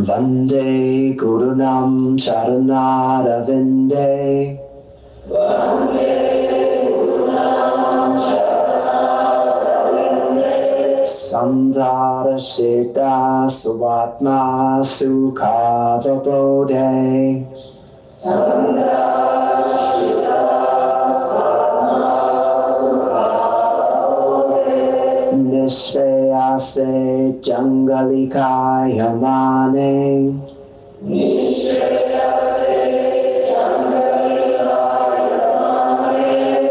Vande Gurunam Charanara Vinde. Sandara Sheta Suvatma Sukha Vabodhe. Nishvayase Jangalikaya Mane.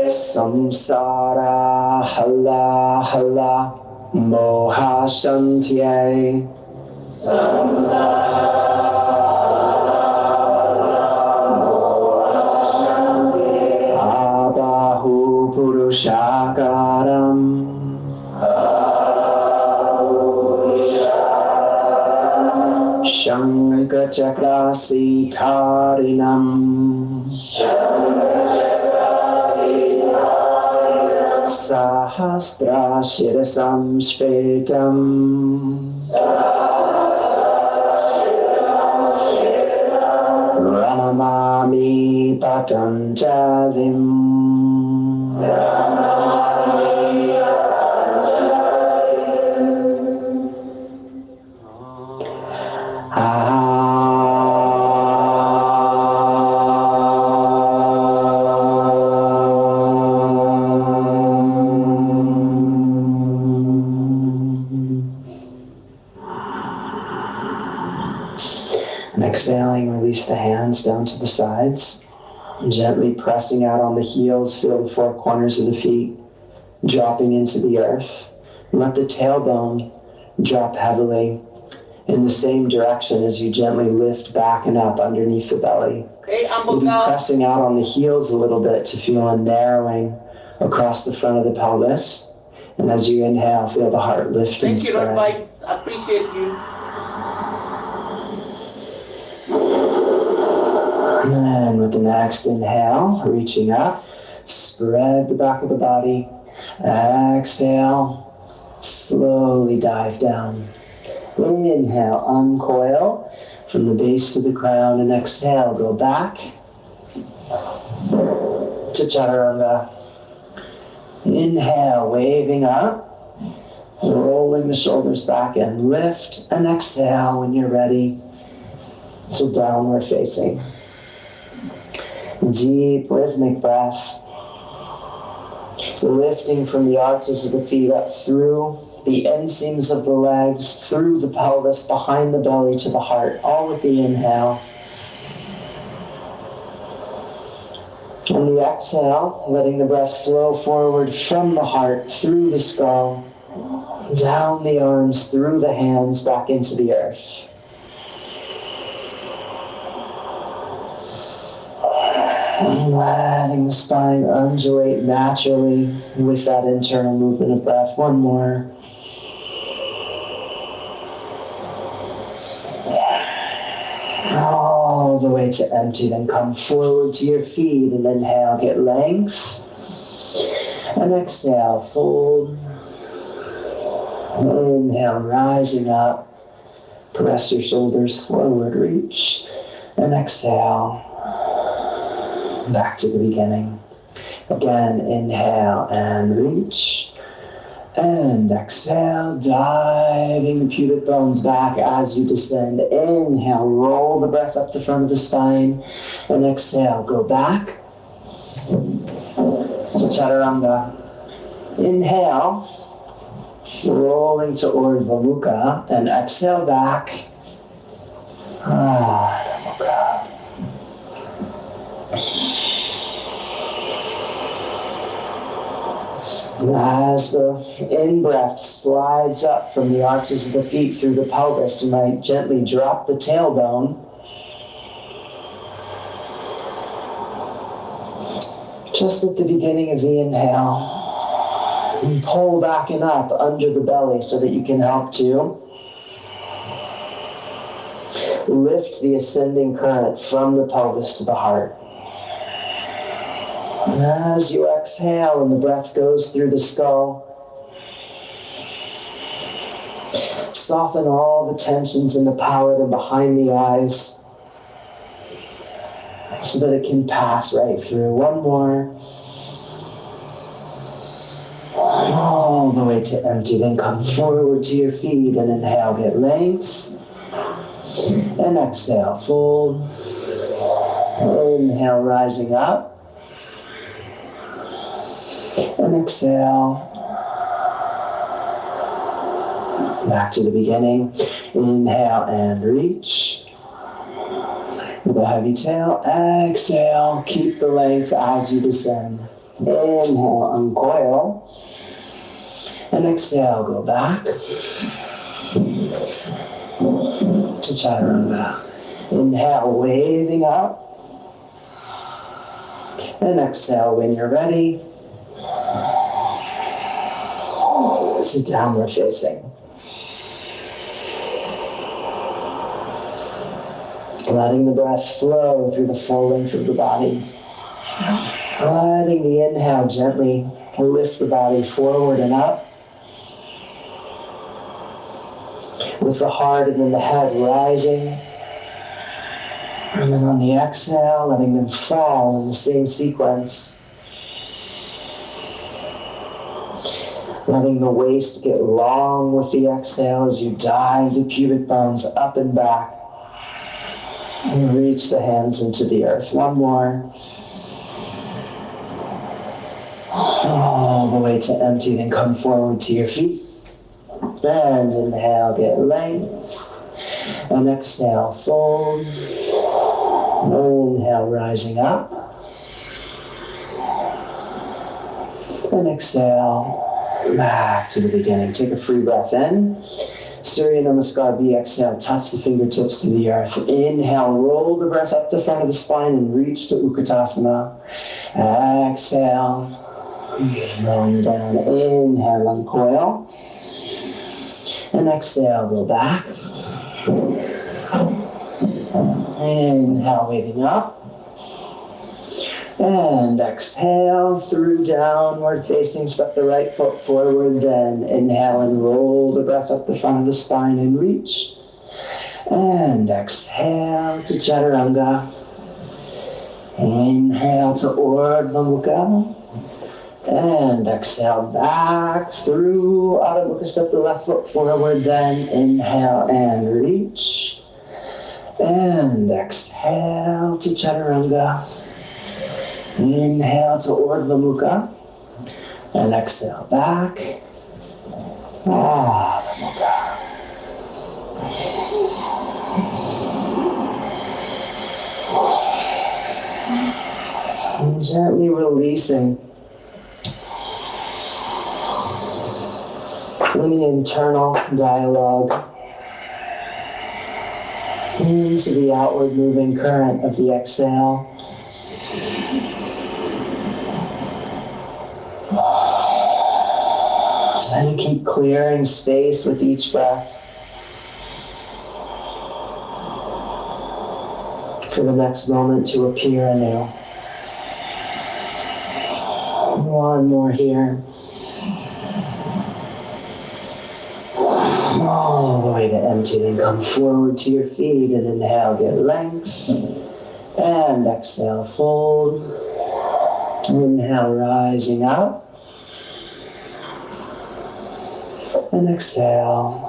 Samsara Hala Hala Moha Shantye. Abahu Purushakaram. Shankachakra Tarinam. Sahasra Shirasam Shvetam. Pranamami Patanjalim. And exhaling, release the hands down to the sides. Gently pressing out on the heels, feel the four corners of the feet dropping into the earth. Let the tailbone drop heavily in the same direction as you gently lift back and up underneath the belly. You'll be pressing out on the heels a little bit to feel a narrowing across the front of the pelvis. And as you inhale, feel the heart lift and spread. Thank you, Lord Vibes. I appreciate you. And then with the next inhale, reaching up, spread the back of the body. Exhale, slowly dive down. Inhale, uncoil from the base to the crown, and exhale, go back to Chaturanga. Inhale, waving up, rolling the shoulders back and lift, and exhale when you're ready to downward facing. Deep rhythmic breath, lifting from the arches of the feet up through the inseams of the legs, through the pelvis, behind the belly to the heart, all with the inhale. On the exhale, letting the breath flow forward from the heart, through the skull, down the arms, through the hands, back into the earth. And letting the spine undulate naturally with that internal movement of breath. One more. All the way to empty. Then come forward to your feet and inhale, get length. And exhale, fold. Inhale, rising up. Press your shoulders forward, reach. And exhale. Back to the beginning. Again, inhale and reach. And exhale, diving the pubic bones back as you descend. Inhale, roll the breath up the front of the spine. And exhale, go back to Chaturanga. Inhale, rolling to Urdhva Mukha. And exhale back. Urdhva Mukha. As the in-breath slides up from the arches of the feet through the pelvis, you might gently drop the tailbone. Just at the beginning of the inhale. And pull back and up under the belly so that you can help to Lift the ascending current from the pelvis to the heart. And as you exhale and the breath goes through the skull, soften all the tensions in the palate and behind the eyes so that it can pass right through. One more. All the way to empty. Then come forward to your feet and inhale, get length. And exhale, fold. Inhale, rising up. And exhale. Back to the beginning. Inhale and reach. With a heavy tail, exhale. Keep the length as you descend. Inhale, uncoil. And exhale, go back to chaturanga. Inhale, waving up. And exhale when you're ready to downward facing. Letting the breath flow through the full length of the body. Letting the inhale gently lift the body forward and up. With the heart and then the head rising. And then on the exhale, letting them fall in the same sequence. Letting the waist get long with the exhale as you dive the pubic bones up and back. And reach the hands into the earth. One more. All the way to empty, then come forward to your feet. And inhale, get length. And exhale, fold. Inhale, rising up. And exhale, back to the beginning. Take a free breath in. Surya Namaskar B. Exhale, touch the fingertips to the earth. Inhale, roll the breath up the front of the spine and reach to Utkatasana. Exhale, rolling down. Inhale, uncoil. And exhale, go back. Inhale, waving up. And exhale through downward facing, step the right foot forward, then inhale and roll the breath up the front of the spine and reach. And exhale to chaturanga. Inhale to Urdhva Mukha. And exhale back through Adho Mukha, step the left foot forward, then inhale and reach. And exhale to chaturanga. Inhale to Urdhva Mukha. And exhale back. Adho Mukha. And gently releasing any internal dialogue into the outward moving current of the exhale. So you keep clearing space with each breath for the next moment to appear anew. One more here. All the way to empty, then come forward to your feet and inhale, get length. And exhale, fold. Inhale, rising up. And exhale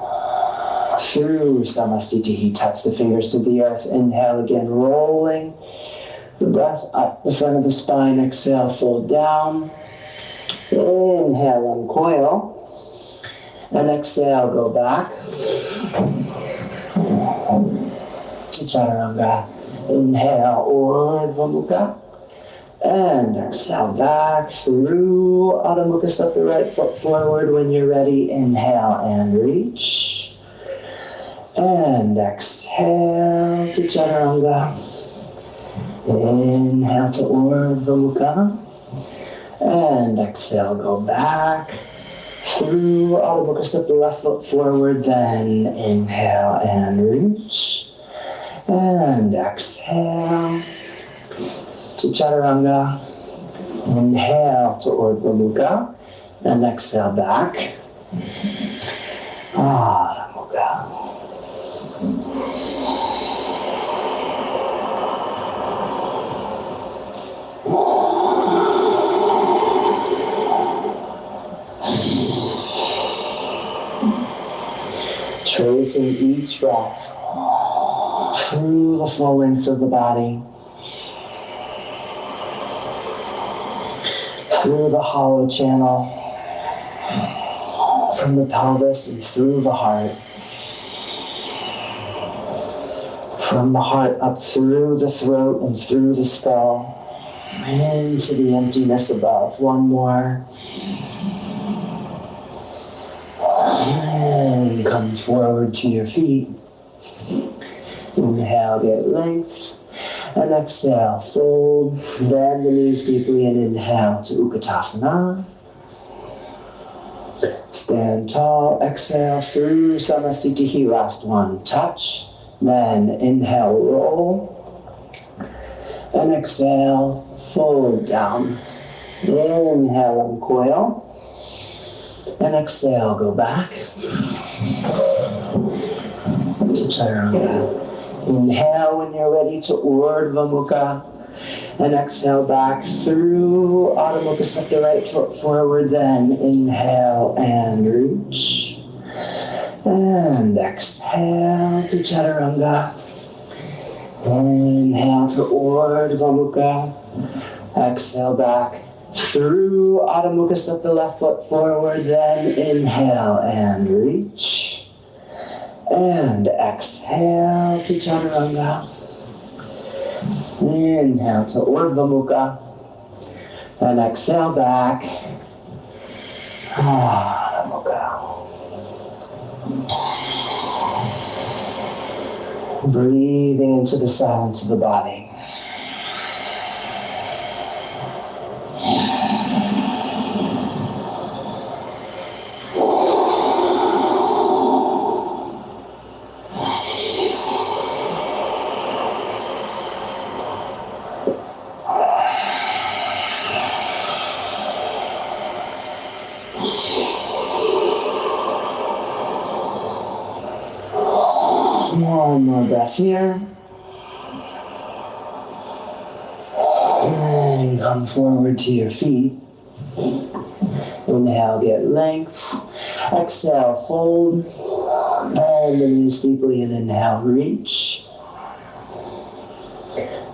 through Samastitihi. Touch the fingers to the earth. Inhale again, rolling the breath up the front of the spine. Exhale, fold down. Inhale, uncoil. And exhale, go back to chaturanga. Inhale, Urdhva Mukha. And exhale back through Adho Mukha. Step the right foot forward when you're ready. Inhale and reach. And exhale to chaturanga. Inhale to Urdhva Mukha. And exhale, go back through Adho Mukha. Step the left foot forward, then inhale and reach. And exhale to Chaturanga. Inhale to Urdhva Mukha. And exhale back. Adho Mukha. Tracing each breath through the full length of the body, through the hollow channel, from the pelvis and through the heart, from the heart up through the throat and through the skull, into the emptiness above. One more. And come forward to your feet. Inhale, get length. And exhale, fold. Bend the knees deeply and inhale to Utkatasana. Stand tall. Exhale through Samasthiti. Last one. Touch. Then inhale, roll. And exhale, fold down. Inhale, uncoil. And exhale, go back to Chaturanga. Inhale when you're ready to Urdhva Mukha. And exhale back through Adho Mukha. Step the right foot forward, then inhale and reach. And exhale to Chaturanga. Inhale to Urdhva Mukha. Exhale back through Adho Mukha. Step the left foot forward, then inhale and reach. And exhale to Chaturanga. Inhale to Urdhva Mukha. And exhale back. Adho Mukha. Breathing into the silence of the body. One more breath here. And come forward to your feet. Inhale, get length. Exhale, fold. Bend the knees deeply and inhale, reach.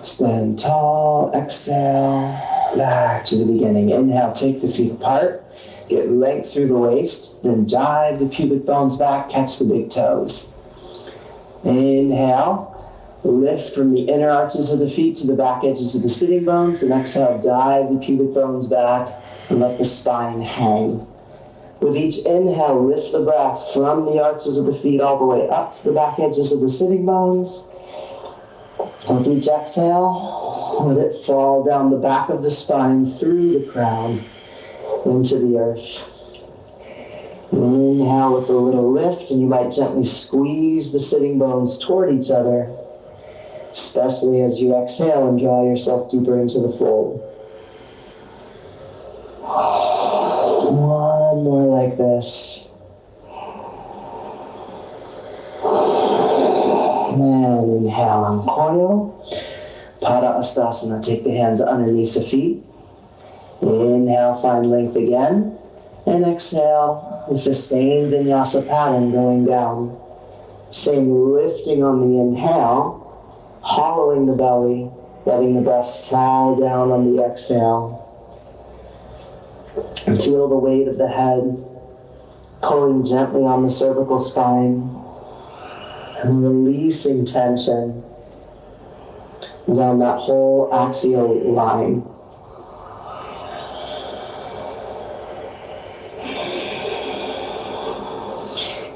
Stand tall. Exhale, back to the beginning. Inhale, take the feet apart. Get length through the waist. Then dive the pubic bones back. Catch the big toes. Inhale, lift from the inner arches of the feet to the back edges of the sitting bones. And exhale, dive the pubic bones back and let the spine hang. With each inhale, lift the breath from the arches of the feet all the way up to the back edges of the sitting bones. With each exhale, let it fall down the back of the spine through the crown into the earth. Inhale with a little lift, and you might gently squeeze the sitting bones toward each other, especially as you exhale and draw yourself deeper into the fold. One more like this. And then inhale, uncoil. Padastasana, take the hands underneath the feet. Inhale, find length again. And exhale with the same vinyasa pattern going down. Same lifting on the inhale, hollowing the belly, letting the breath fall down on the exhale. And feel the weight of the head pulling gently on the cervical spine and releasing tension down that whole axial line.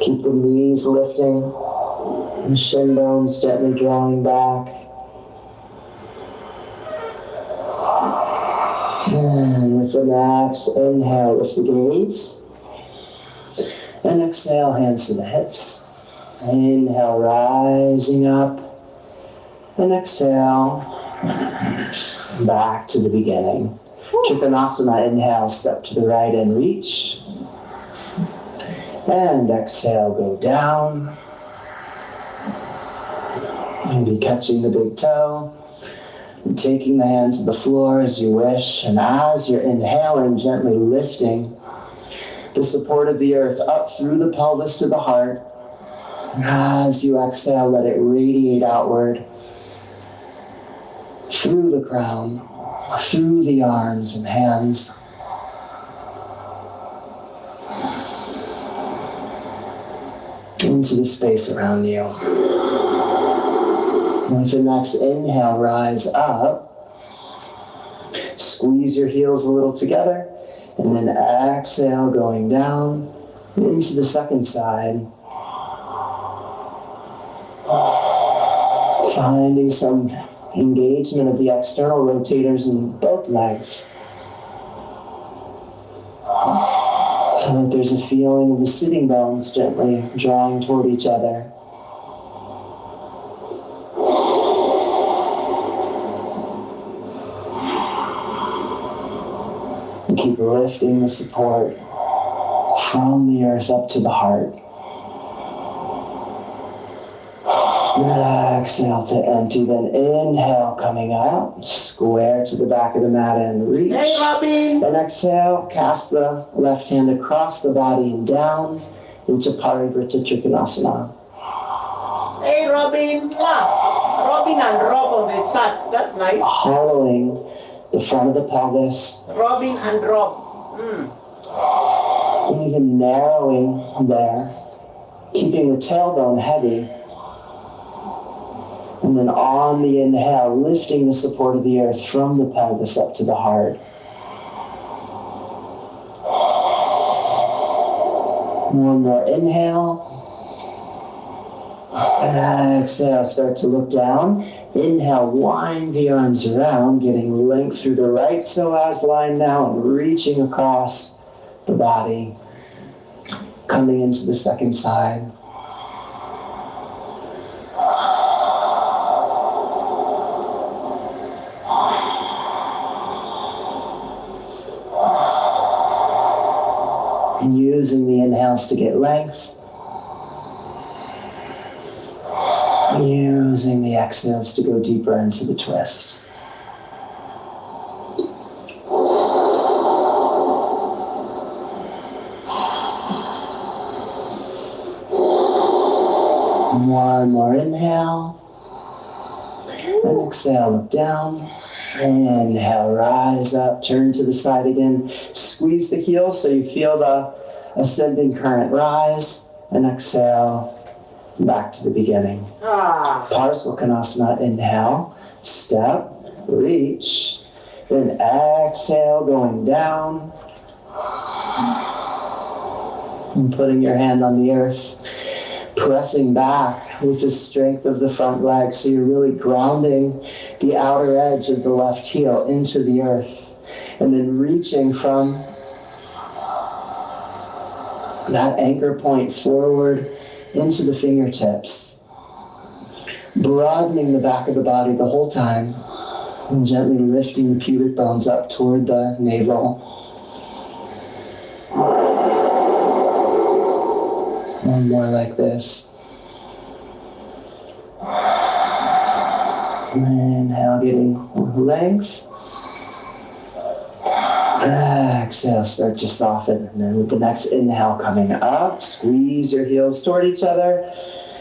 Keep the knees lifting, the shin bones gently drawing back. And with the next inhale, lift the gaze. And exhale, hands to the hips. Inhale, rising up. And exhale, back to the beginning. Trikonasana, inhale, step to the right and reach. And exhale, go down. Maybe catching the big toe. And taking the hand to the floor as you wish. And as you're inhaling, gently lifting the support of the earth up through the pelvis to the heart. And as you exhale, let it radiate outward through the crown, through the arms and hands. Into the space around you. With the next inhale, rise up. Squeeze your heels a little together. And then exhale, going down into the second side. Finding some engagement of the external rotators in both legs. So that there's a feeling of the sitting bones gently drawing toward each other. And keep lifting the support from the earth up to the heart. Exhale to empty, then inhale, coming up, square to the back of the mat and reach. Hey, Robin! And exhale, cast the left hand across the body and down into Parivrtta Trikonasana. Hey, Robin! Mwah. Robin and Rob on the chat. That's nice. Hollowing the front of the pelvis. Robin and Rob. Even narrowing there. Keeping the tailbone heavy. And then on the inhale, lifting the support of the earth from the pelvis up to the heart. One more inhale. And exhale, start to look down. Inhale, wind the arms around, getting length through the right psoas line now and reaching across the body. Coming into the second side. Using the inhales to get length. Using the exhales to go deeper into the twist. One more inhale. And exhale, look down. Inhale, rise up, turn to the side again. Squeeze the heels so you feel the ascending current rise. And exhale, back to the beginning. Parsvakonasana, inhale, step, reach. Then exhale, going down. And putting your hand on the earth. Pressing back with the strength of the front leg, so you're really grounding the outer edge of the left heel into the earth, and then reaching from that anchor point forward into the fingertips, broadening the back of the body the whole time, and gently lifting the pubic bones up toward the navel. One more like this. Inhale, getting length. Exhale, start to soften. And then with the next inhale coming up, squeeze your heels toward each other.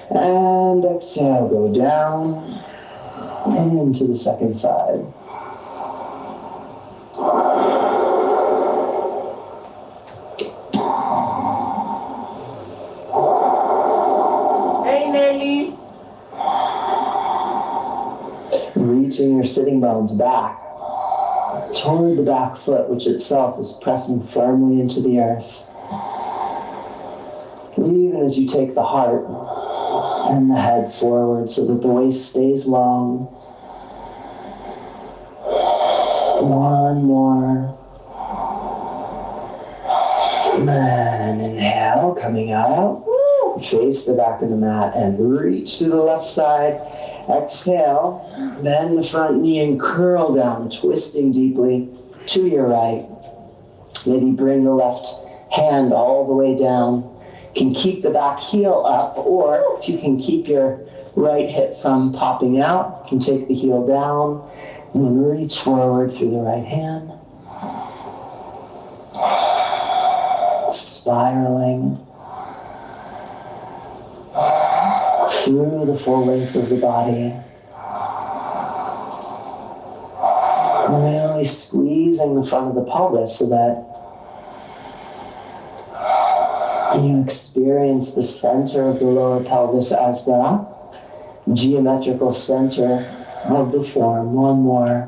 And exhale, go down into the second side. Reaching your sitting bones back toward the back foot, which itself is pressing firmly into the earth. Even as you take the heart and the head forward so that the waist stays long. One more. And inhale, coming out. Face the back of the mat and reach to the left side. Exhale, bend the front knee and curl down, twisting deeply to your right. Maybe bring the left hand all the way down. You can keep the back heel up, or if you can keep your right hip from popping out, you can take the heel down and then reach forward through the right hand. Spiraling through the full length of the body. Really squeezing the front of the pelvis so that you experience the center of the lower pelvis as the geometrical center of the form. One more.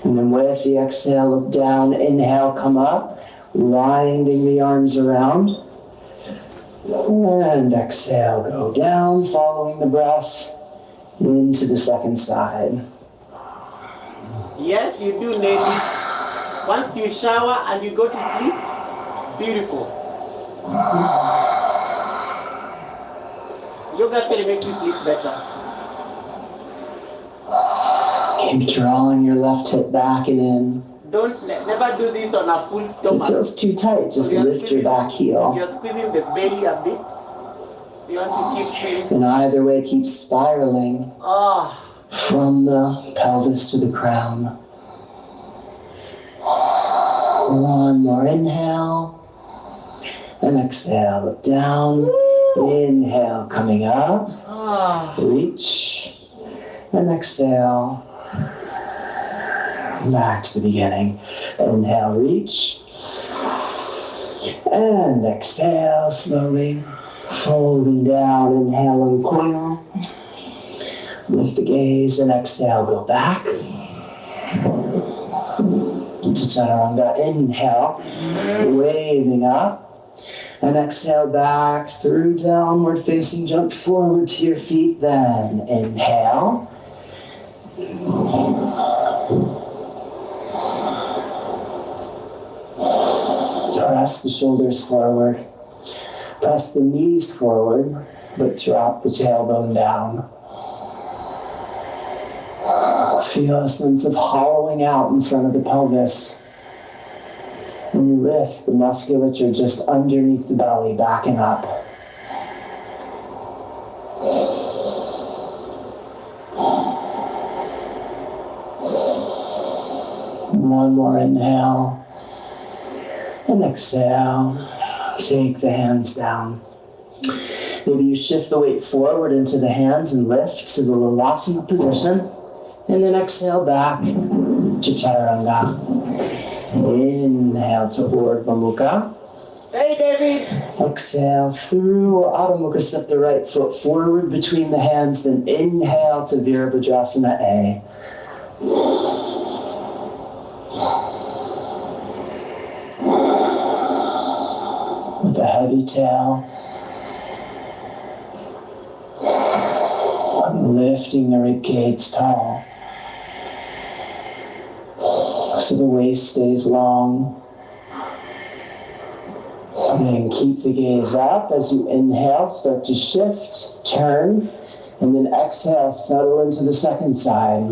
And then with the exhale, look down. Inhale, come up, winding the arms around. And exhale, go down, following the breath into the second side. Yes, you do, Nelly. Once you shower and you go to sleep, beautiful. Yoga actually makes you sleep better. Keep drawing your left hip back and in. Never do this on a full If it stomach. feels too tight, just lift your back heel. You're squeezing the belly a bit. So you want to keep things. And either way, keep spiraling from the pelvis to the crown. One more inhale. And exhale, look down. Inhale, coming up. Reach. And exhale. Back to the beginning. Inhale, reach. And exhale, slowly. Folding down, inhale, uncoil. Lift the gaze and exhale, go back. To chaturanga, inhale, waving up. And exhale back through downward facing, jump forward to your feet, then inhale. Press the shoulders forward. Press the knees forward, but drop the tailbone down. Feel a sense of hollowing out in front of the pelvis. And you lift the musculature just underneath the belly, backing up. One more inhale. And exhale. Take the hands down. Maybe you shift the weight forward into the hands and lift to the Lalasana position. And then exhale back to Chaturanga. Inhale to Urdhva Mukha. Hey, David. Exhale through Adho Mukha. Step the right foot forward between the hands. Then inhale to Virabhadrasana A. With a heavy tail. Lifting the rib cage tall. So the waist stays long. And then keep the gaze up as you inhale, start to shift, turn, and then exhale, settle into the second side.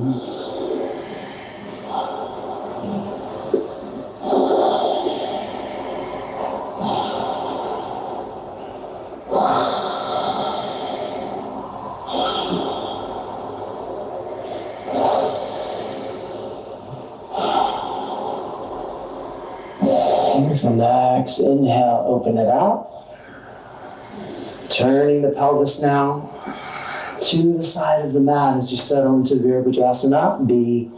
From the next inhale, open it up. Turning the pelvis now to the side of the mat as you settle into Virabhadrasana B.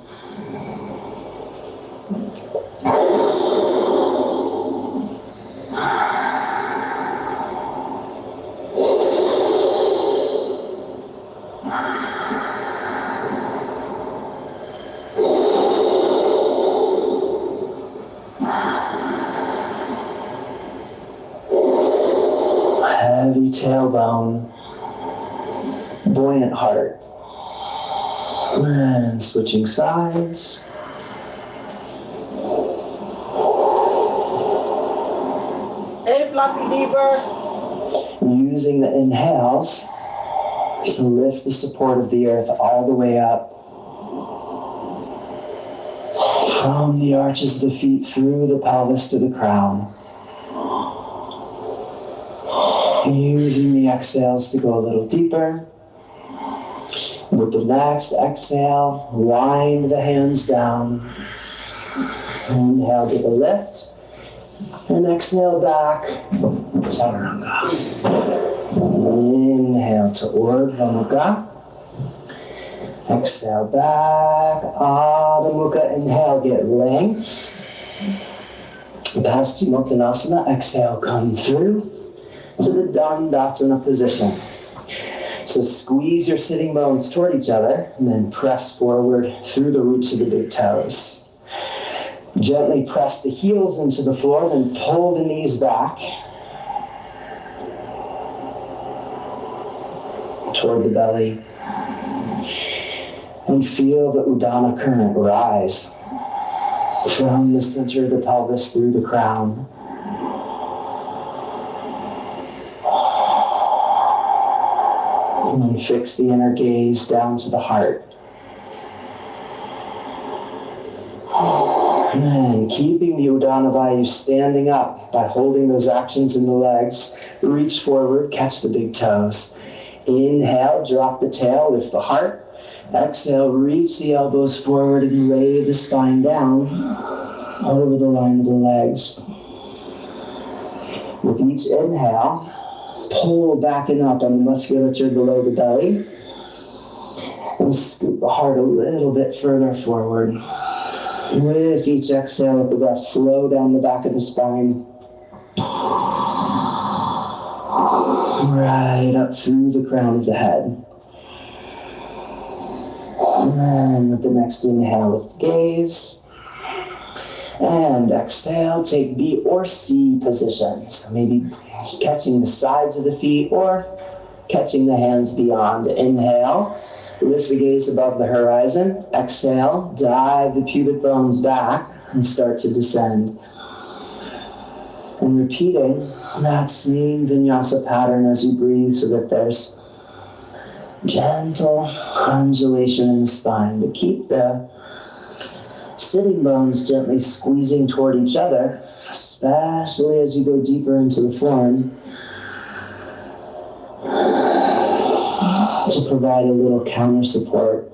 Heavy tailbone, buoyant heart. And switching sides. Hey, Fluffy Beaver. And using the inhales to lift the support of the earth all the way up from the arches of the feet through the pelvis to the crown. Using the exhales to go a little deeper. With the next exhale, wind the hands down. Inhale, give a lift. And exhale back, Chaturanga. Inhale to Urdhva Mukha. Exhale back, Adho Mukha. Inhale, get length. Paschimottanasana, exhale, come through to the Dandasana position. So squeeze your sitting bones toward each other and then press forward through the roots of the big toes. Gently press the heels into the floor, then pull the knees back toward the belly. And feel the Udana current rise from the center of the pelvis through the crown. And then fix the inner gaze down to the heart. And then keeping the Udana Vayu standing up by holding those actions in the legs, reach forward, catch the big toes. Inhale, drop the tail, lift the heart. Exhale, reach the elbows forward and lay the spine down over the line of the legs. With each inhale, pull back and up on the musculature below the belly and scoot the heart a little bit further forward. With each exhale, let the breath flow down the back of the spine. Right up through the crown of the head. And then with the next inhale, lift the gaze. And exhale, take B or C positions. So maybe catching the sides of the feet or catching the hands beyond. Inhale, lift the gaze above the horizon. Exhale, dive the pubic bones back and start to descend. And repeating that same vinyasa pattern as you breathe so that there's gentle undulation in the spine. But keep the sitting bones gently squeezing toward each other, especially as you go deeper into the form, to provide a little counter support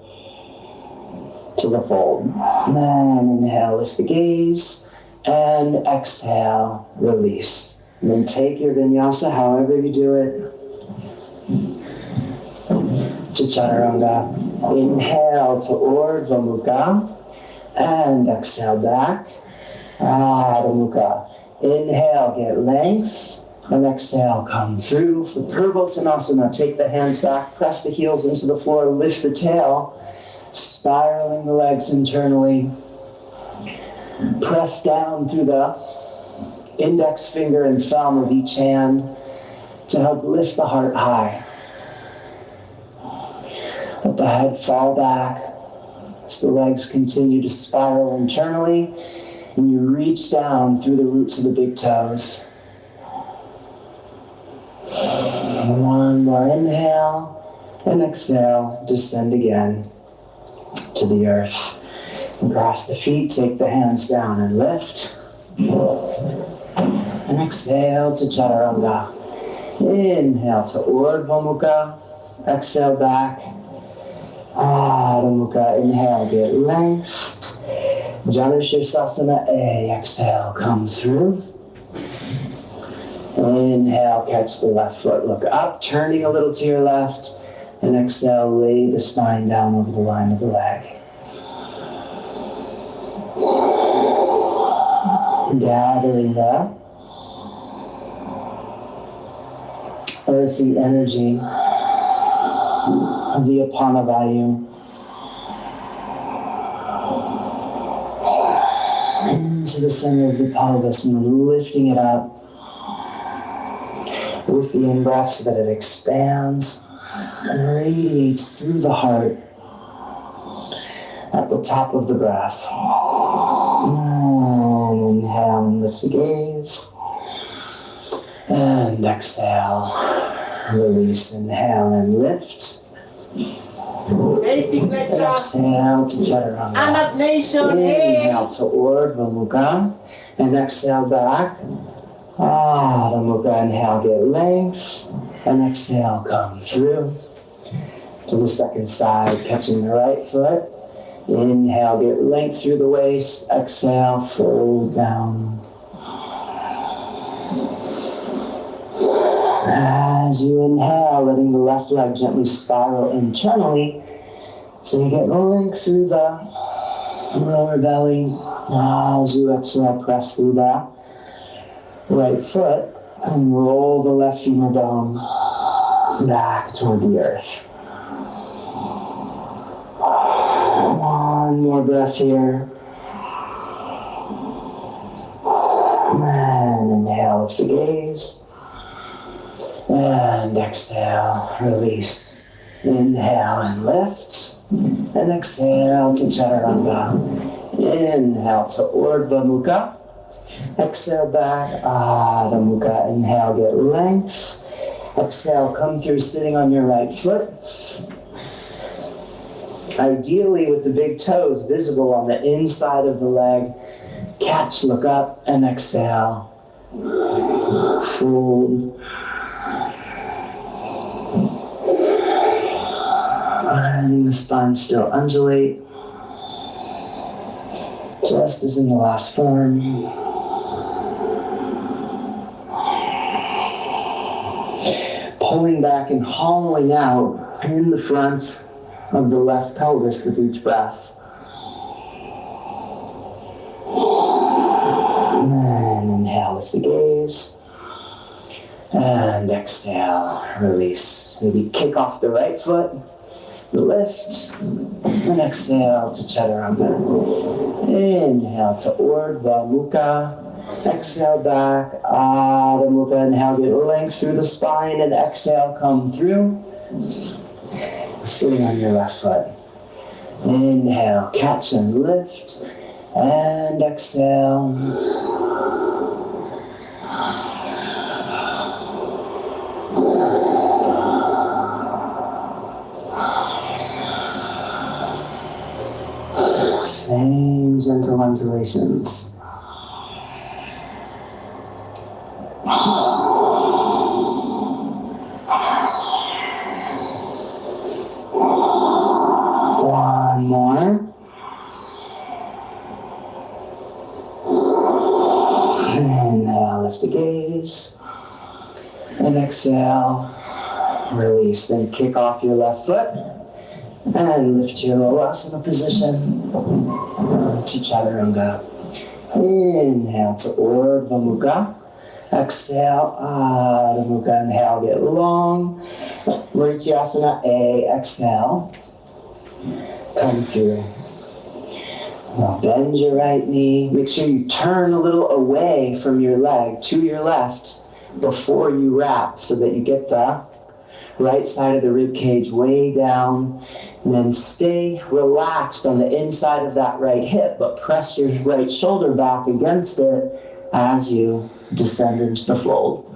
to the fold. And then inhale, lift the gaze, and exhale, release. And then take your vinyasa, however you do it, to Chaturanga. Inhale to Urdhva Mukha, and exhale back, Adho Mukha. Inhale, get length, and exhale, come through for Purvottanasana. Take the hands back, press the heels into the floor, lift the tail, spiraling the legs internally. Press down through the index finger and thumb of each hand to help lift the heart high. Let the head fall back as the legs continue to spiral internally, and you reach down through the roots of the big toes. One more inhale, and exhale, descend again to the earth. And cross the feet, take the hands down and lift. And exhale to Chaturanga. Inhale to Urdhva Mukha. Exhale back. Adho Mukha. Inhale, get length. Janushirasana A. Exhale, come through. Inhale, catch the left foot, look up, turning a little to your left. And exhale, lay the spine down over the line of the leg. Gathering the earthy energy of the Apana Vayu into the center of the pelvis and lifting it up with the in-breath so that it expands and radiates through the heart at the top of the breath. And inhale and lift the gaze. And exhale, Release, inhale and lift. Very signature. Exhale to Chaturanga. Anna's Nation. Inhale to Urdhva Mukha. And exhale back. Adho Mukha. Inhale, get length. And exhale, come through. To the second side, catching the right foot. Inhale, get length through the waist. Exhale, fold down. As you inhale, letting the left leg gently spiral internally, so you get length through the lower belly. As you exhale, press through the right foot and roll the left femur bone back toward the earth. One more breath here. And inhale, lift the gaze. And exhale, release. Inhale and lift. And exhale to Chaturanga. Inhale to Urdhva Mukha. Exhale back, Adho Mukha. Inhale, get length. Exhale, come through sitting on your right foot. Ideally with the big toes visible on the inside of the leg. Catch, look up, and exhale. Fold. Letting the spine still undulate, just as in the last form. Pulling back and hollowing out in the front of the left pelvis with each breath. And then inhale, lift the gaze. And exhale, release. Maybe kick off the right foot. Lift, and exhale to Chaturanga. Inhale to Urdhva Mukha. Exhale back, Adho Mukha. Inhale, get length through the spine, and exhale, come through. Sitting on your left foot. Inhale, catch and lift, and exhale. Same gentle undulations. One more. Inhale, lift the gaze. And exhale, release. Then kick off your left foot. And lift your Asana position to Chaturanga. Inhale to Urdhva Mukha. Exhale, Adho Mukha. Inhale, get long. Vrityasana A. Exhale. Come through. Now bend your right knee. Make sure you turn a little away from your leg to your left before you wrap so that you get the right side of the rib cage way down, and then stay relaxed on the inside of that right hip, but press your right shoulder back against it as you descend into the fold.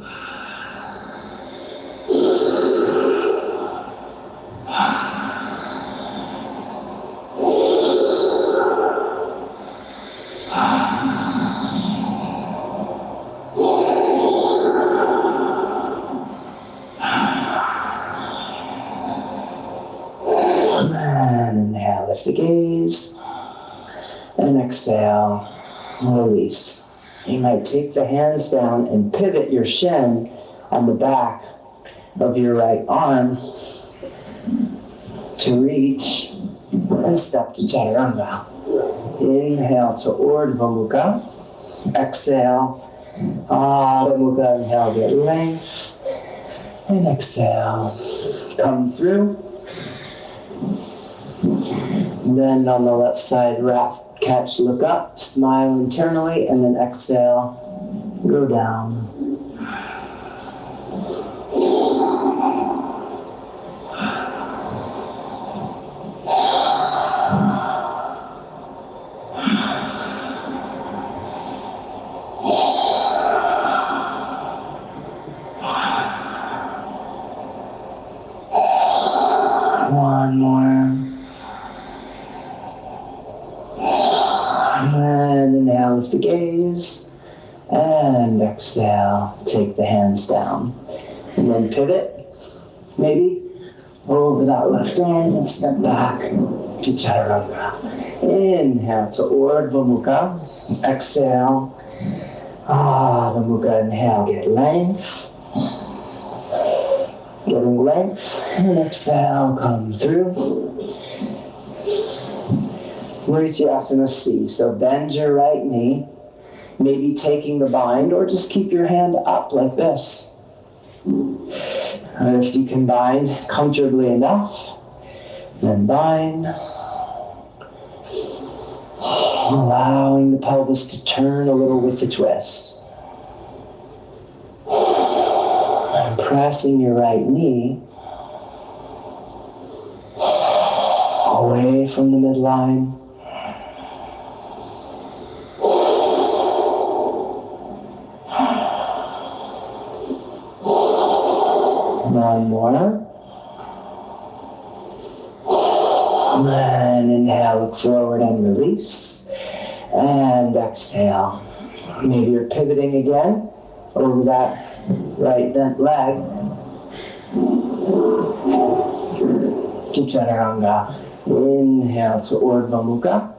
Lift the gaze, and exhale, release. You might take the hands down and pivot your shin on the back of your right arm to reach and step to Chaturanga. Inhale to Urdhva Mukha. Exhale, Adho Mukha. Inhale, get length. And exhale, come through. Then on the left side, wrap, catch, look up, smile internally, and then exhale, go down. lift the gaze. And exhale, take the hands down. And then pivot, maybe, over that left arm and step back to Chaturanga. Inhale to Urdhva Mukha. Exhale, Adho Mukha. Inhale, get length. Getting length. And exhale, come through. Vinyasa C. So bend your right knee. Maybe taking the bind, or just keep your hand up like this. And if you can bind comfortably enough, then bind. Allowing the pelvis to turn a little with the twist. And pressing your right knee away from the midline. One more. And then inhale, look forward and release. And exhale. Maybe you're pivoting again over that right bent leg. To Chaturanga. Inhale to Urdhva Mukha.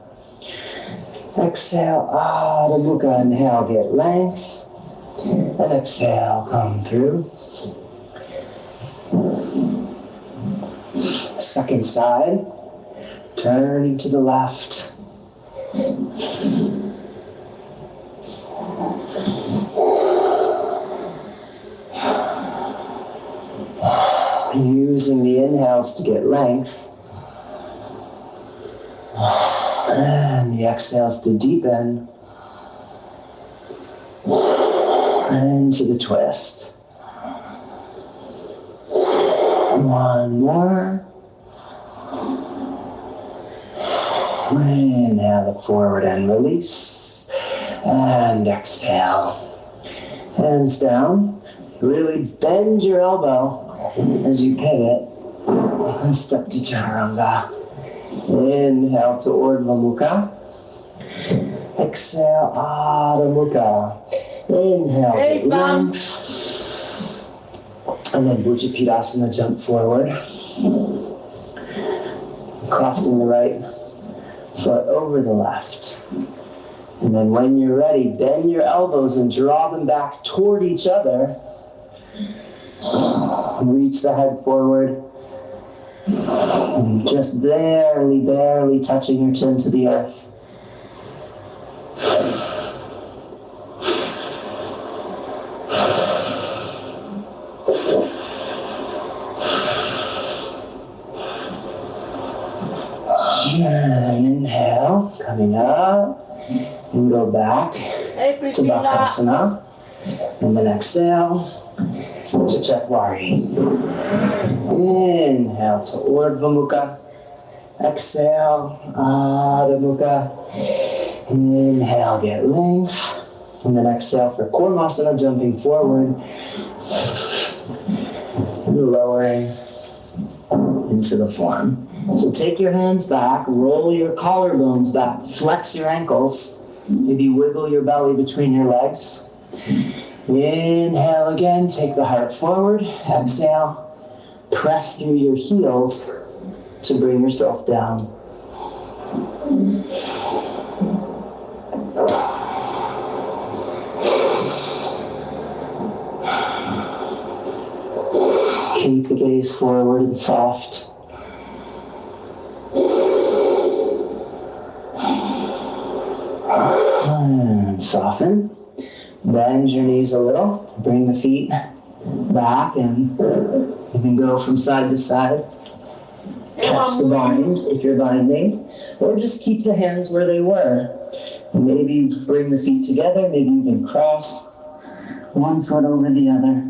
Exhale, Adho Mukha. Inhale, get length. And exhale, come through. Second side, turning to the left. Using the inhales to get length. And the exhales to deepen. And to the twist. One more. Inhale, look forward and release. And exhale. Hands down. Really bend your elbow as you pivot. And step to Chaturanga. Inhale to Urdhva Mukha. Exhale, Adho Mukha. Inhale, get length. And then Bhujapetasana, jump forward. Crossing the right foot over the left. And then when you're ready, bend your elbows and draw them back toward each other. Reach the head forward. And just barely touching your chin to the earth. And inhale, coming up, and go back to Bakasana. And then exhale to Chatwari. Inhale to Urdhva Mukha. Exhale, Adho Mukha. Inhale, get length. And then exhale for Kurmasana, jumping forward. And lowering into the form. So take your hands back, roll your collarbones back, flex your ankles, maybe wiggle your belly between your legs. Inhale again, take the heart forward. Exhale, press through your heels to bring yourself down. Keep the gaze forward and soft. And soften. Bend your knees a little. Bring the feet back and you can go from side to side. Catch the bind if you're binding. Or just keep the hands where they were. Maybe bring the feet together. Maybe even cross one foot over the other.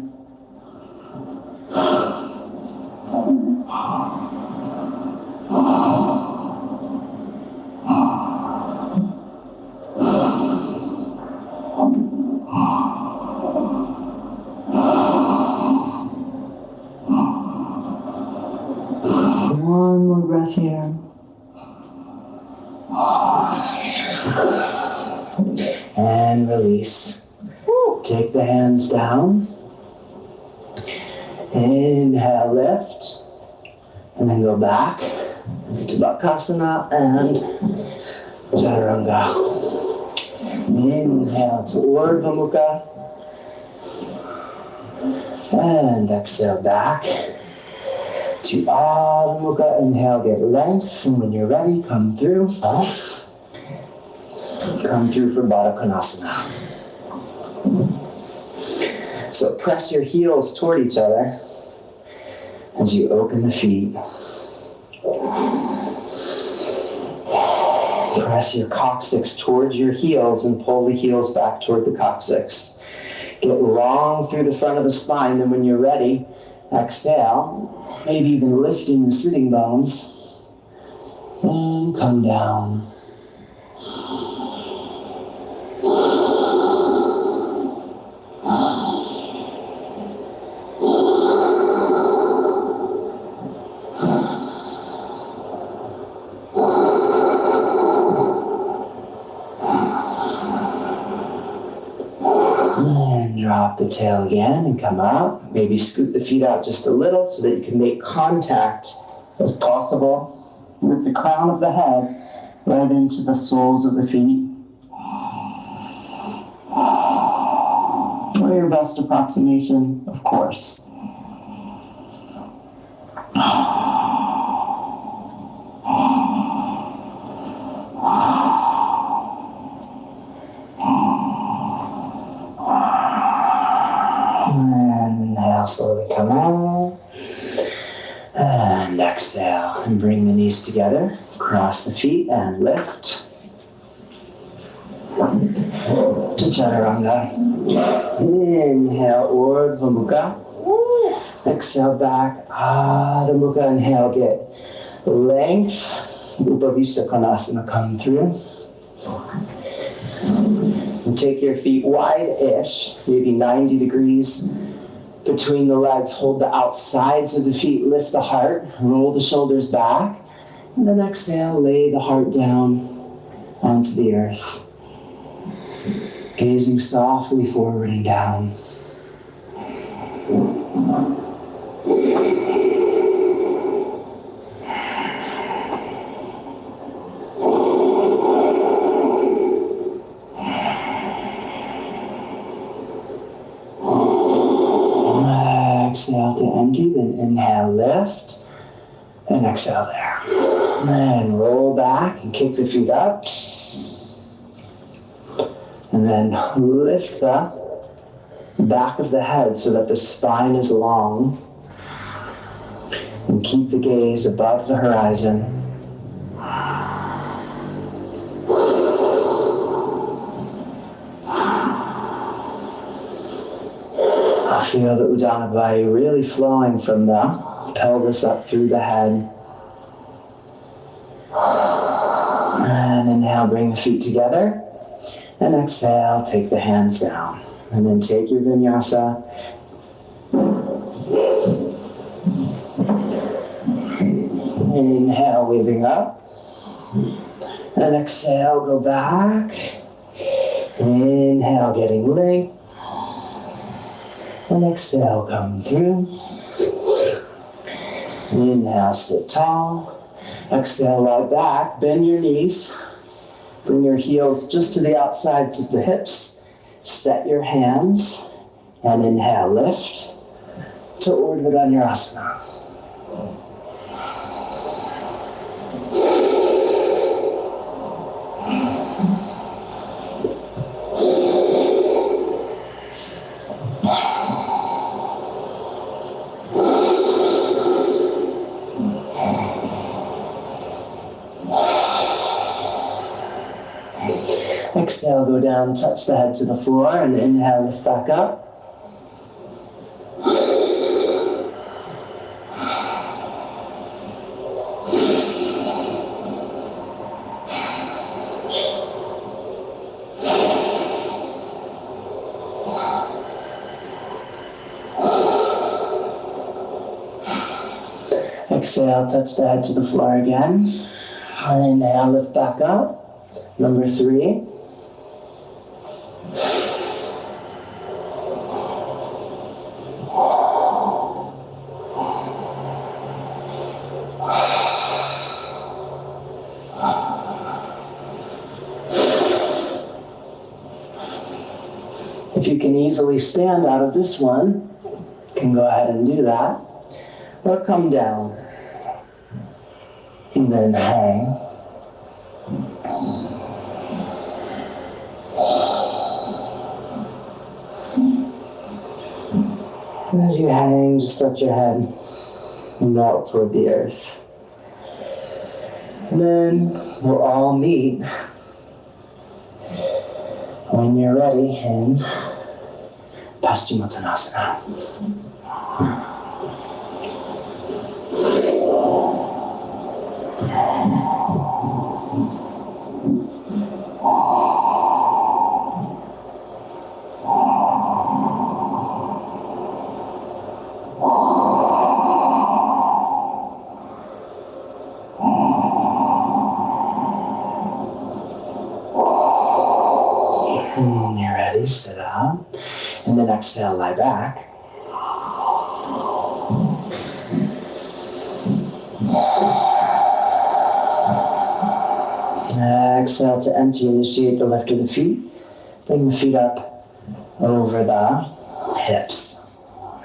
One more breath here. And release. Take the hands down. Inhale, lift. And then go back to Bakasana and Chaturanga. Inhale to Urdhva Mukha. And exhale back to Adho Mukha. Inhale, get length. And when you're ready, come through. Come through for Baddha Konasana. So press your heels toward each other as you open the feet. Press your coccyx towards your heels and pull the heels back toward the coccyx. Get long through the front of the spine, and when you're ready, exhale, maybe even lifting the sitting bones, and come down. Drop the tail again and come up. Maybe scoot the feet out just a little so that you can make contact, if possible, with the crown of the head right into the soles of the feet. Or your best approximation, of course. Slowly come out. And exhale. And bring the knees together. Cross the feet and lift. To Chaturanga. Inhale, Urdhva Mukha. Exhale back. Adho Mukha. Inhale, get length. Upavishta Konasana, come through. And take your feet wide-ish, maybe 90 degrees between the legs. Hold the outsides of the feet, lift the heart, roll the shoulders back, and then exhale, lay the heart down onto the earth. Gazing softly forward and down. Exhale to empty, then inhale, lift, and exhale there. And roll back and kick the feet up. And then lift the back of the head so that the spine is long. And keep the gaze above the horizon. Feel the Udana Vayu really flowing from the pelvis up through the head. And inhale, bring the feet together. And exhale, take the hands down. And then take your vinyasa. Inhale, waving up. And exhale, go back. Inhale, getting length. And exhale, come through. Inhale, sit tall. Exhale, lie back. Bend your knees. Bring your heels just to the outsides of the hips. Set your hands. And inhale, lift to Urdhva Dhanurasana. Exhale, go down, touch the head to the floor, and inhale, lift back up. Exhale, touch the head to the floor again. And inhale, lift back up. Number 3. you can easily stand out of this one, you can go ahead and do that. Or come down. And then hang. And as you hang, just let your head melt toward the earth. And then we'll all meet when you're ready in Paschimottanasana. When you're ready, sit up, and then exhale, lie back. Exhale to empty, initiate the lift of the feet. Bring the feet up over the hips.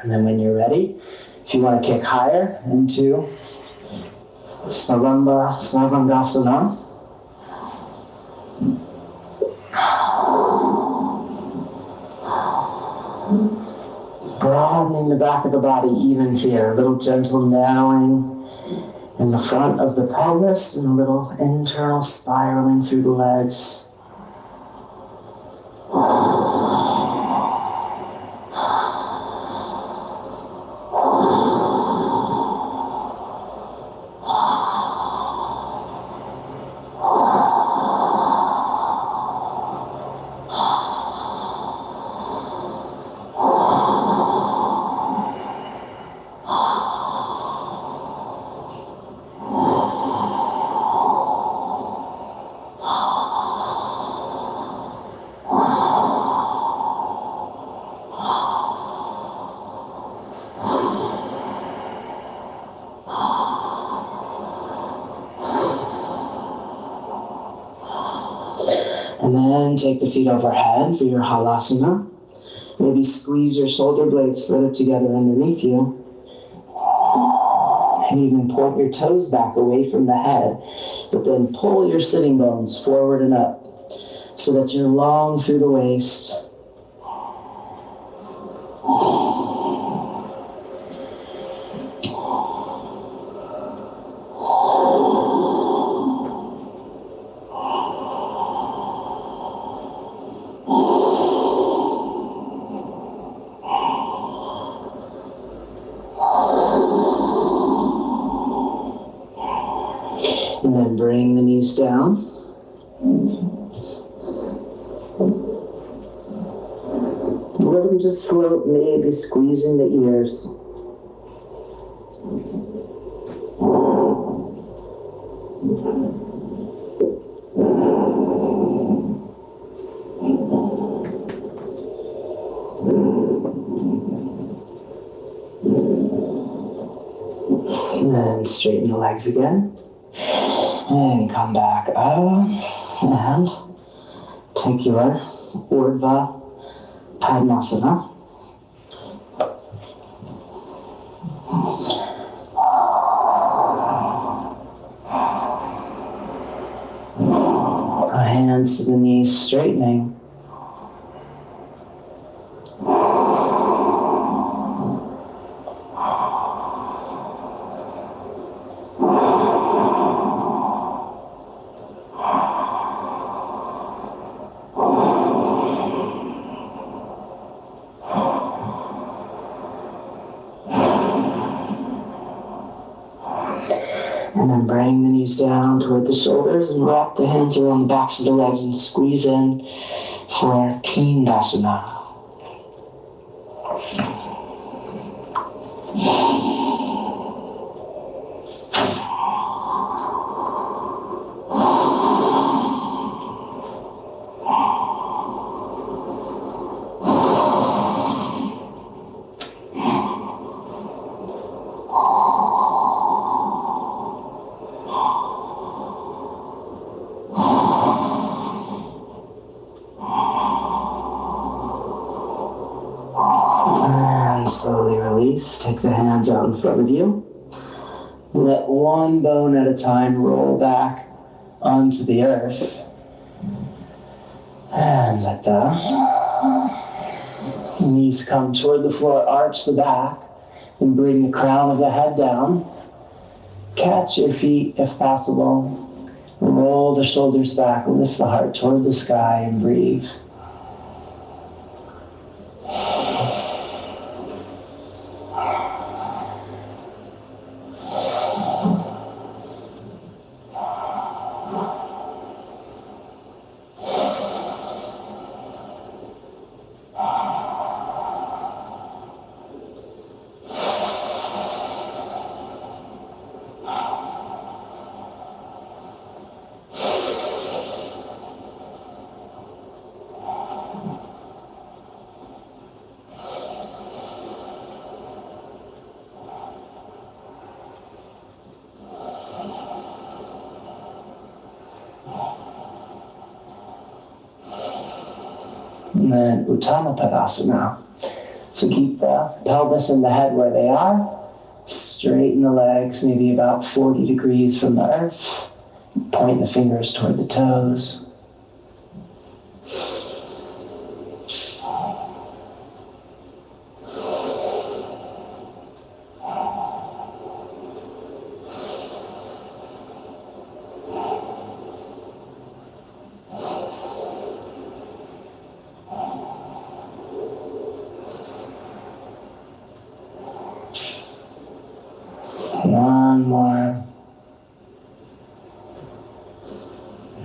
And then when you're ready, if you want to kick higher into Sarvangasana. Broadening the back of the body even here, a little gentle narrowing in the front of the pelvis and a little internal spiraling through the legs. And then take the feet overhead for your halasana. Maybe squeeze your shoulder blades further together underneath you. And even point your toes back away from the head, but then pull your sitting bones forward and up so that you're long through the waist. And then bring the knees down. Let them just float, maybe squeezing the ears. And then straighten the legs again. And come back up and take your Urdhva Padmasana. Our hands to the knees, straightening. And then bring the knees down toward the shoulders and wrap the hands around the backs of the legs and squeeze in for Kindasana. release. Take the hands out in front of you. Let one bone at a time roll back onto the earth. And let that. Knees come toward the floor, arch the back, and bring the crown of the head down. Catch your feet if possible. Roll the shoulders back, lift the heart toward the sky, and breathe. And then Uttana Padasana. So keep the pelvis and the head where they are. Straighten the legs, maybe about 40 degrees from the earth. Point the fingers toward the toes. One more.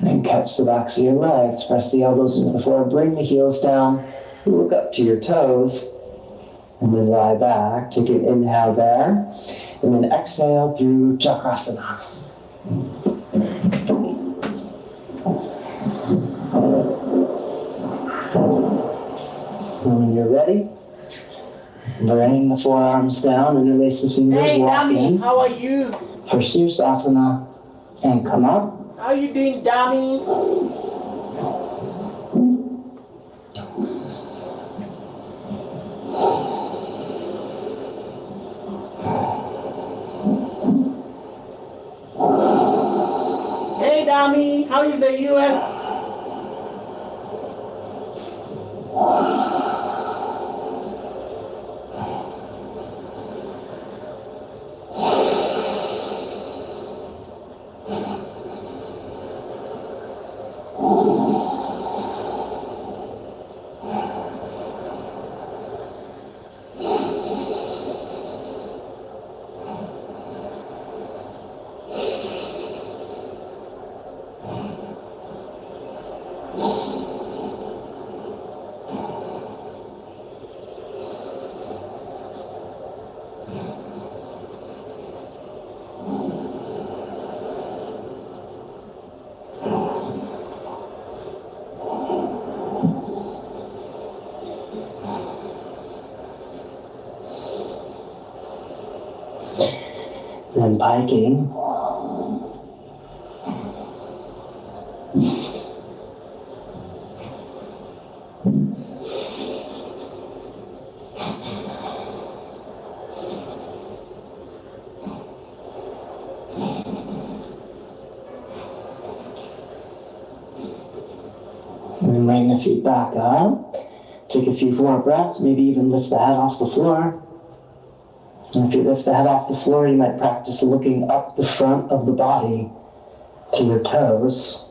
And catch the backs of your legs. Press the elbows into the floor. Bring the heels down. Look up to your toes. And then lie back. Take an inhale there. And then exhale through Chakrasana. And when you're ready, bring the forearms down, interlace the fingers, Hey, walk dummy, in how are you? for Sirsasana, and come up. How you doing, dummy? Hey, dummy, how is the US? Then piking. And then bring the feet back up. Take a few more breaths, maybe even lift the head off the floor. And if you lift the head off the floor, you might practice looking up the front of the body to your toes.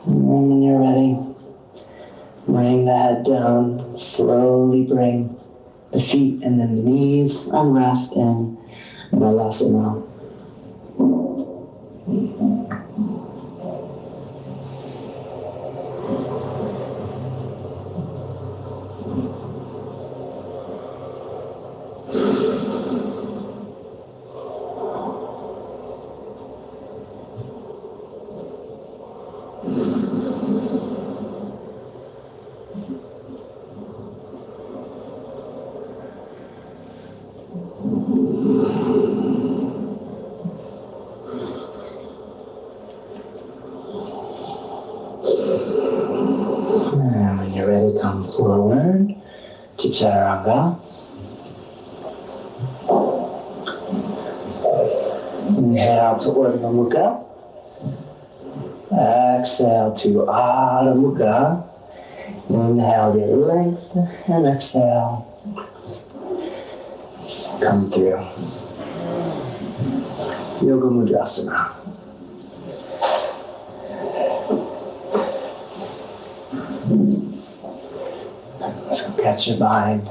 And when you're ready, bring the head down, slowly bring the feet and then the knees, unrest in Balasana. Come forward to Chaturanga. Inhale to Urdhva Mukha. Exhale to Adho Mukha. Inhale, get length, and exhale. Come through. Yoga Mudrasana. So catch your mind.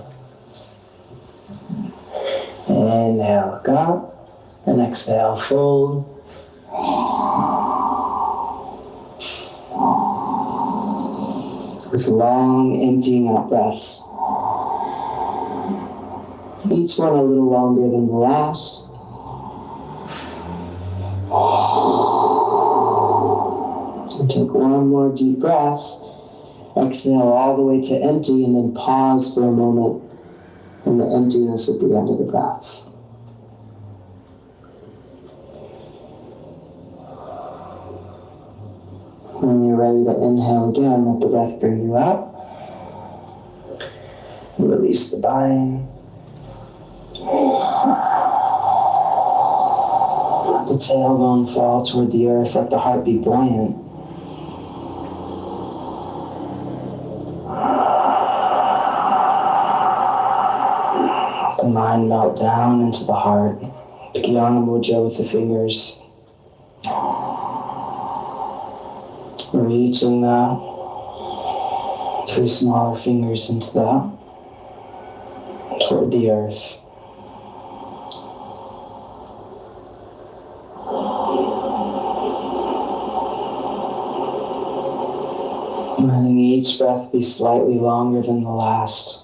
Inhale, look up, and exhale, fold. With long emptying out breaths. Each one a little longer than the last. And take one more deep breath. Exhale all the way to empty and then pause for a moment in the emptiness at the end of the breath. When you're ready to inhale again, let the breath bring you up. Release the bind. Let the tailbone fall toward the earth. Let the heart be buoyant. Let the mind melt down into the heart. Jnana Mudra with the fingers. Reaching the 3 smaller fingers into toward the earth. Letting each breath be slightly longer than the last.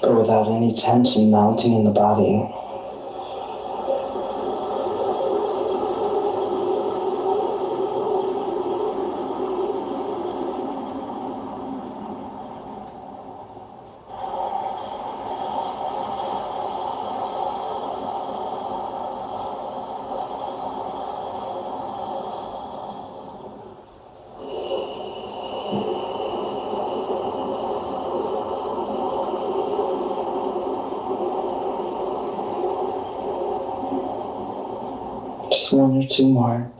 But without any tension mounting in the body. Just 1 or 2 more.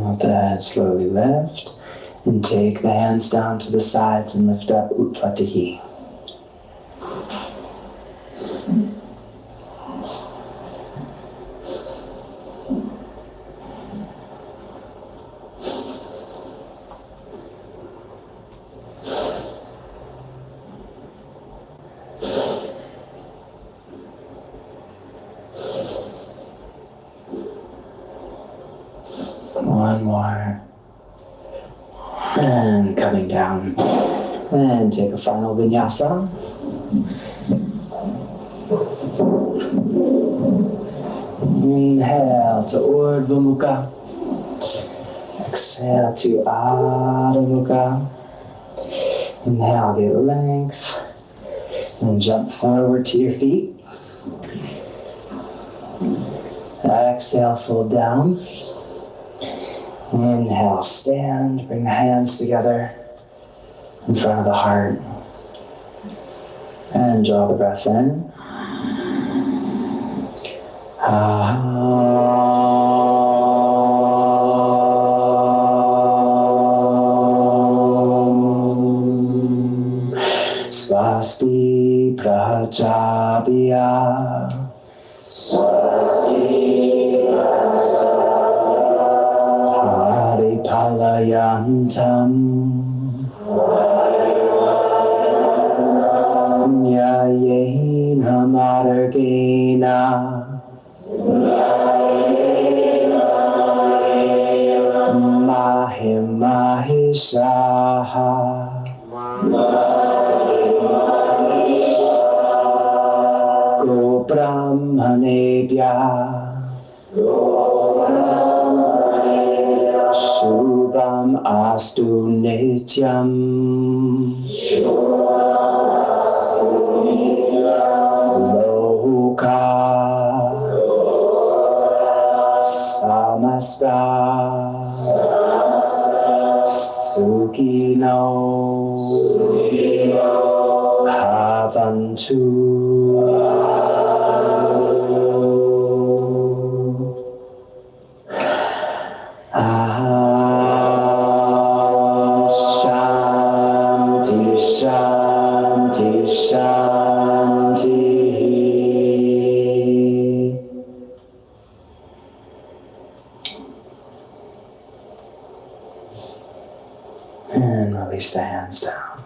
Let the head slowly lift and take the hands down to the sides and lift up Utplatahi. One more. And coming down. And take a final vinyasa. Inhale to Urdhva Mukha. Exhale to Adho Mukha. Inhale, get length. And jump forward to your feet. Exhale, fold down. Inhale, stand, bring the hands together in front of the heart. And draw the breath in. Swasti Prajabhya. Malayantam Nyayena Margena Mahimahishaha Go Brahmanebhya Shubham Astu Nityam Loka Samasta Sukhino Bhavantu. Shanti, Shanti, Shanti. And release the hands down.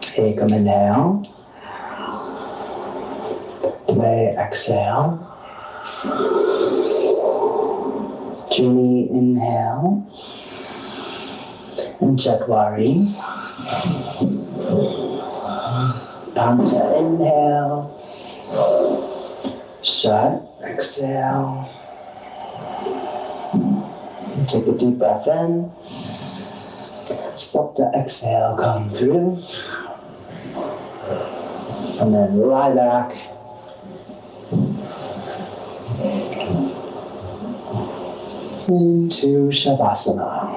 Take them, inhale. Way, exhale. Jimmy, inhale. And Jadwari. Pancha, inhale. Shut, exhale. Take a deep breath in. Supta, exhale, come through. And then lie back. Into Shavasana.